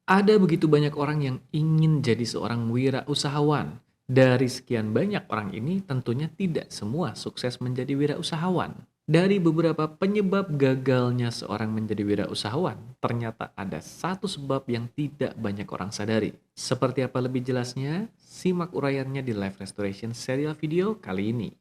Ada begitu banyak orang yang ingin jadi seorang wirausahawan. Dari sekian banyak orang ini, tentunya tidak semua sukses menjadi wirausahawan. Dari beberapa penyebab gagalnya seorang menjadi wirausahawan, ternyata ada satu sebab yang tidak banyak orang sadari. Seperti apa lebih jelasnya? Simak uraiannya di Live Restoration serial video kali ini.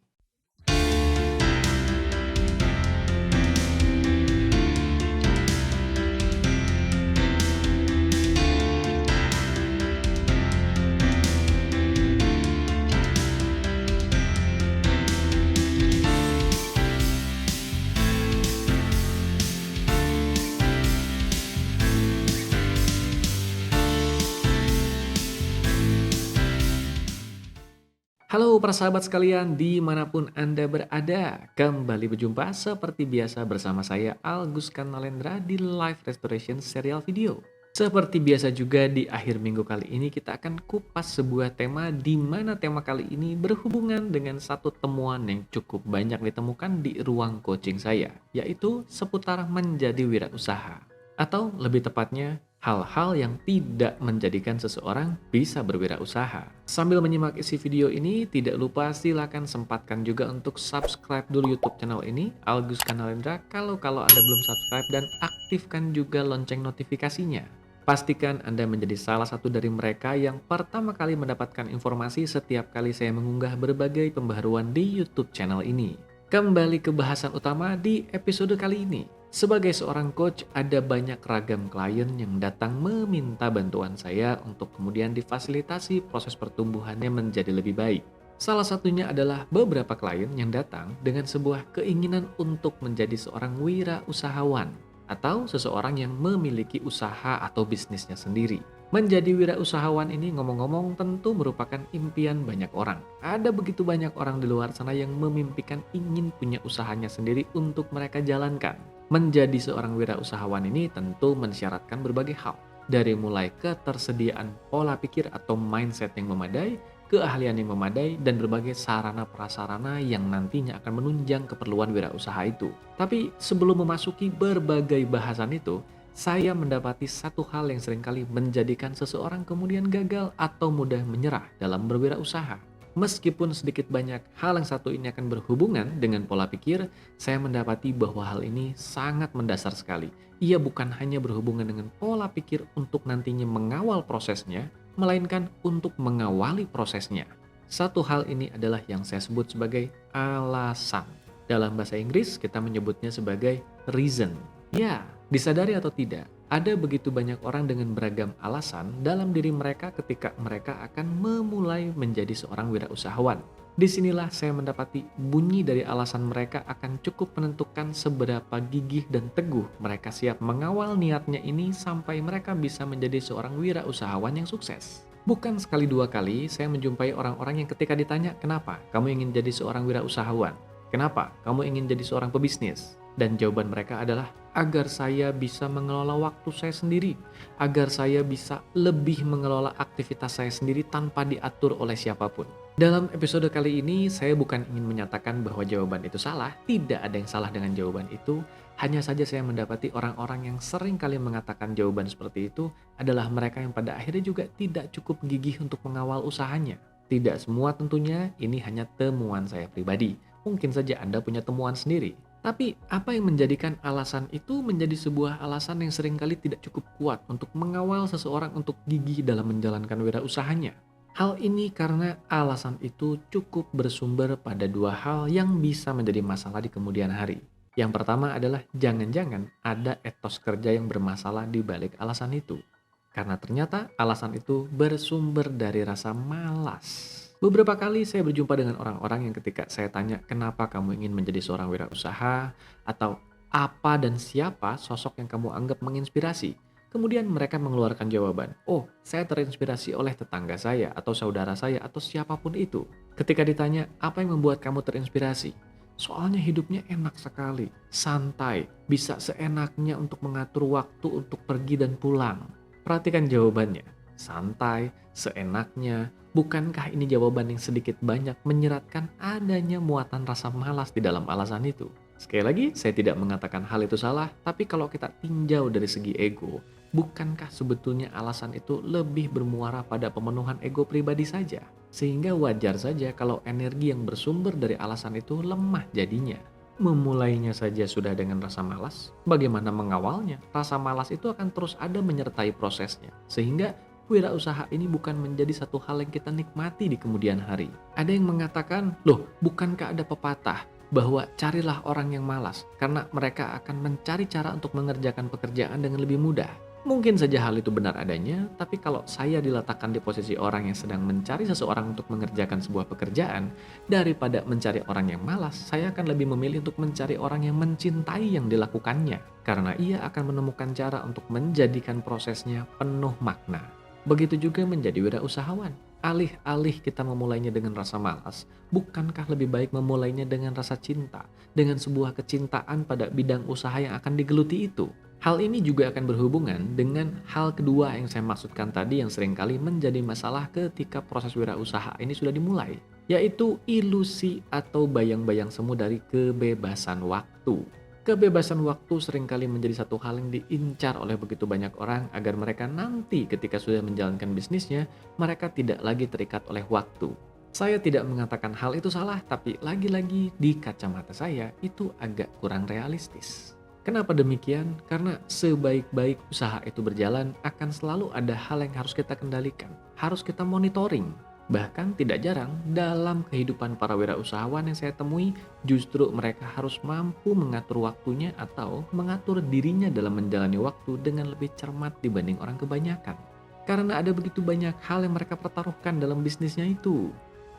Halo para sahabat sekalian, dimanapun Anda berada. Kembali berjumpa seperti biasa bersama saya Algus Kanalendra di Live Restoration serial video. Seperti biasa juga di akhir minggu kali ini kita akan kupas sebuah tema di mana tema kali ini berhubungan dengan satu temuan yang cukup banyak ditemukan di ruang coaching saya, yaitu seputar menjadi wirausaha. Atau lebih tepatnya, hal-hal yang tidak menjadikan seseorang bisa berwirausaha. Sambil menyimak isi video ini, tidak lupa silakan sempatkan juga untuk subscribe dulu YouTube channel ini, Algus Kanalendra, kalau Anda belum subscribe, dan aktifkan juga lonceng notifikasinya. Pastikan Anda menjadi salah satu dari mereka yang pertama kali mendapatkan informasi setiap kali saya mengunggah berbagai pembaharuan di YouTube channel ini. Kembali ke bahasan utama di episode kali ini. Sebagai seorang coach, ada banyak ragam klien yang datang meminta bantuan saya untuk kemudian difasilitasi proses pertumbuhannya menjadi lebih baik. Salah satunya adalah beberapa klien yang datang dengan sebuah keinginan untuk menjadi seorang wirausahawan atau seseorang yang memiliki usaha atau bisnisnya sendiri. Menjadi wirausahawan ini ngomong-ngomong tentu merupakan impian banyak orang. Ada begitu banyak orang di luar sana yang memimpikan ingin punya usahanya sendiri untuk mereka jalankan. Menjadi seorang wirausahawan ini tentu mensyaratkan berbagai hal. Dari mulai ketersediaan pola pikir atau mindset yang memadai, keahlian yang memadai, dan berbagai sarana prasarana yang nantinya akan menunjang keperluan wirausaha itu. Tapi sebelum memasuki berbagai bahasan itu, saya mendapati satu hal yang seringkali menjadikan seseorang kemudian gagal atau mudah menyerah dalam berwirausaha. Meskipun sedikit banyak hal yang satu ini akan berhubungan dengan pola pikir, saya mendapati bahwa hal ini sangat mendasar sekali. Ia bukan hanya berhubungan dengan pola pikir untuk nantinya mengawal prosesnya, melainkan untuk mengawali prosesnya. Satu hal ini adalah yang saya sebut sebagai alasan. Dalam bahasa Inggris, kita menyebutnya sebagai reason. Ya, disadari atau tidak, ada begitu banyak orang dengan beragam alasan dalam diri mereka ketika mereka akan memulai menjadi seorang wirausahawan. Disinilah saya mendapati bunyi dari alasan mereka akan cukup menentukan seberapa gigih dan teguh mereka siap mengawal niatnya ini sampai mereka bisa menjadi seorang wirausahawan yang sukses. Bukan sekali dua kali saya menjumpai orang-orang yang ketika ditanya, "Kenapa kamu ingin jadi seorang wirausahawan? Kenapa kamu ingin jadi seorang pebisnis?" Dan jawaban mereka adalah, agar saya bisa mengelola waktu saya sendiri, agar saya bisa lebih mengelola aktivitas saya sendiri tanpa diatur oleh siapapun. Dalam episode kali ini, saya bukan ingin menyatakan bahwa jawaban itu salah, tidak ada yang salah dengan jawaban itu, hanya saja saya mendapati orang-orang yang sering kali mengatakan jawaban seperti itu adalah mereka yang pada akhirnya juga tidak cukup gigih untuk mengawal usahanya. Tidak semua tentunya, ini hanya temuan saya pribadi. Mungkin saja Anda punya temuan sendiri. Tapi apa yang menjadikan alasan itu menjadi sebuah alasan yang seringkali tidak cukup kuat untuk mengawal seseorang untuk gigih dalam menjalankan wirausahanya? Hal ini karena alasan itu cukup bersumber pada dua hal yang bisa menjadi masalah di kemudian hari. Yang pertama adalah jangan-jangan ada etos kerja yang bermasalah di balik alasan itu. Karena ternyata alasan itu bersumber dari rasa malas. Beberapa kali saya berjumpa dengan orang-orang yang ketika saya tanya kenapa kamu ingin menjadi seorang wirausaha atau apa dan siapa sosok yang kamu anggap menginspirasi. Kemudian mereka mengeluarkan jawaban, "Oh, saya terinspirasi oleh tetangga saya atau saudara saya atau siapapun itu." Ketika ditanya, "Apa yang membuat kamu terinspirasi?" "Soalnya hidupnya enak sekali, santai, bisa seenaknya untuk mengatur waktu untuk pergi dan pulang." Perhatikan jawabannya, santai, seenaknya. Bukankah ini jawaban yang sedikit banyak menyeratkan adanya muatan rasa malas di dalam alasan itu? Sekali lagi, saya tidak mengatakan hal itu salah, tapi kalau kita tinjau dari segi ego, Bukankah sebetulnya alasan itu lebih bermuara pada pemenuhan ego pribadi saja? Sehingga wajar saja kalau energi yang bersumber dari alasan itu lemah jadinya. Memulainya saja sudah dengan rasa malas, bagaimana mengawalnya? Rasa malas itu akan terus ada menyertai prosesnya. Sehingga wirausaha ini bukan menjadi satu hal yang kita nikmati di kemudian hari. Ada yang mengatakan, loh bukankah ada pepatah bahwa carilah orang yang malas karena mereka akan mencari cara untuk mengerjakan pekerjaan dengan lebih mudah. Mungkin saja hal itu benar adanya, tapi kalau saya diletakkan di posisi orang yang sedang mencari seseorang untuk mengerjakan sebuah pekerjaan, daripada mencari orang yang malas, saya akan lebih memilih untuk mencari orang yang mencintai yang dilakukannya, karena ia akan menemukan cara untuk menjadikan prosesnya penuh makna. Begitu juga menjadi wirausahawan. Alih-alih kita memulainya dengan rasa malas, bukankah lebih baik memulainya dengan rasa cinta, dengan sebuah kecintaan pada bidang usaha yang akan digeluti itu? Hal ini juga akan berhubungan dengan hal kedua yang saya maksudkan tadi yang seringkali menjadi masalah ketika proses wirausaha ini sudah dimulai, yaitu ilusi atau bayang-bayang semu dari kebebasan waktu. Kebebasan waktu seringkali menjadi satu hal yang diincar oleh begitu banyak orang agar mereka nanti ketika sudah menjalankan bisnisnya, mereka tidak lagi terikat oleh waktu. Saya tidak mengatakan hal itu salah, tapi lagi-lagi di kacamata saya itu agak kurang realistis. Kenapa demikian? Karena sebaik-baik usaha itu berjalan akan selalu ada hal yang harus kita kendalikan, harus kita monitoring. Bahkan tidak jarang dalam kehidupan para wirausahawan yang saya temui, justru mereka harus mampu mengatur waktunya atau mengatur dirinya dalam menjalani waktu dengan lebih cermat dibanding orang kebanyakan. Karena ada begitu banyak hal yang mereka pertaruhkan dalam bisnisnya itu.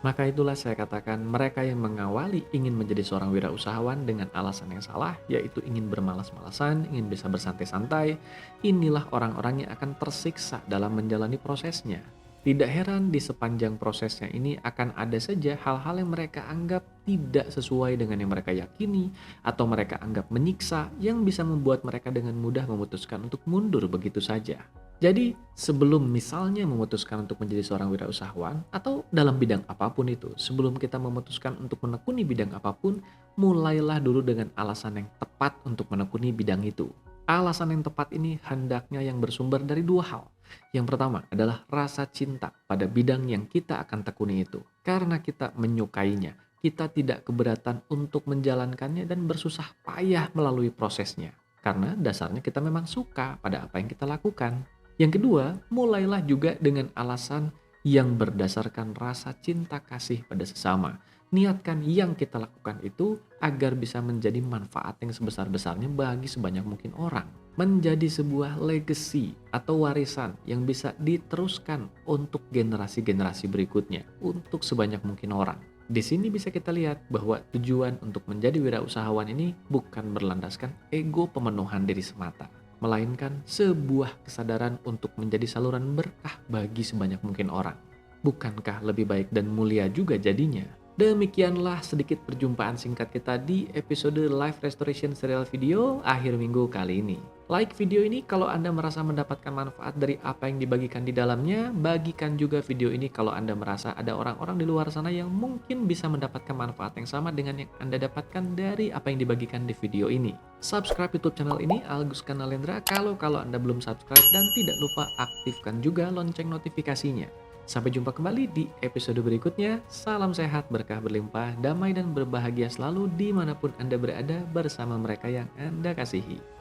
Maka itulah saya katakan mereka yang mengawali ingin menjadi seorang wirausahawan dengan alasan yang salah, yaitu ingin bermalas-malasan, ingin bisa bersantai-santai, inilah orang-orang yang akan tersiksa dalam menjalani prosesnya. Tidak heran di sepanjang prosesnya ini akan ada saja hal-hal yang mereka anggap tidak sesuai dengan yang mereka yakini atau mereka anggap menyiksa yang bisa membuat mereka dengan mudah memutuskan untuk mundur begitu saja. Jadi sebelum misalnya memutuskan untuk menjadi seorang wirausahawan atau dalam bidang apapun itu, sebelum kita memutuskan untuk menekuni bidang apapun, mulailah dulu dengan alasan yang tepat untuk menekuni bidang itu. Alasan yang tepat ini hendaknya yang bersumber dari dua hal. Yang pertama adalah rasa cinta pada bidang yang kita akan tekuni itu. Karena kita menyukainya, kita tidak keberatan untuk menjalankannya dan bersusah payah melalui prosesnya. Karena dasarnya kita memang suka pada apa yang kita lakukan. Yang kedua, mulailah juga dengan alasan yang berdasarkan rasa cinta kasih pada sesama. Niatkan yang kita lakukan itu agar bisa menjadi manfaat yang sebesar-besarnya bagi sebanyak mungkin orang. Menjadi sebuah legacy atau warisan yang bisa diteruskan untuk generasi-generasi berikutnya, untuk sebanyak mungkin orang. Di sini bisa kita lihat bahwa tujuan untuk menjadi wirausahawan ini bukan berlandaskan ego pemenuhan diri semata, melainkan sebuah kesadaran untuk menjadi saluran berkah bagi sebanyak mungkin orang. Bukankah lebih baik dan mulia juga jadinya? Demikianlah sedikit perjumpaan singkat kita di episode Live Restoration Serial Video akhir minggu kali ini. Like video ini kalau Anda merasa mendapatkan manfaat dari apa yang dibagikan di dalamnya. Bagikan juga video ini kalau Anda merasa ada orang-orang di luar sana yang mungkin bisa mendapatkan manfaat yang sama dengan yang Anda dapatkan dari apa yang dibagikan di video ini. Subscribe YouTube channel ini, Algus Kanalendra, kalau Anda belum subscribe, dan tidak lupa aktifkan juga lonceng notifikasinya. Sampai jumpa kembali di episode berikutnya. Salam sehat, berkah berlimpah, damai dan berbahagia selalu dimanapun Anda berada bersama mereka yang Anda kasihi.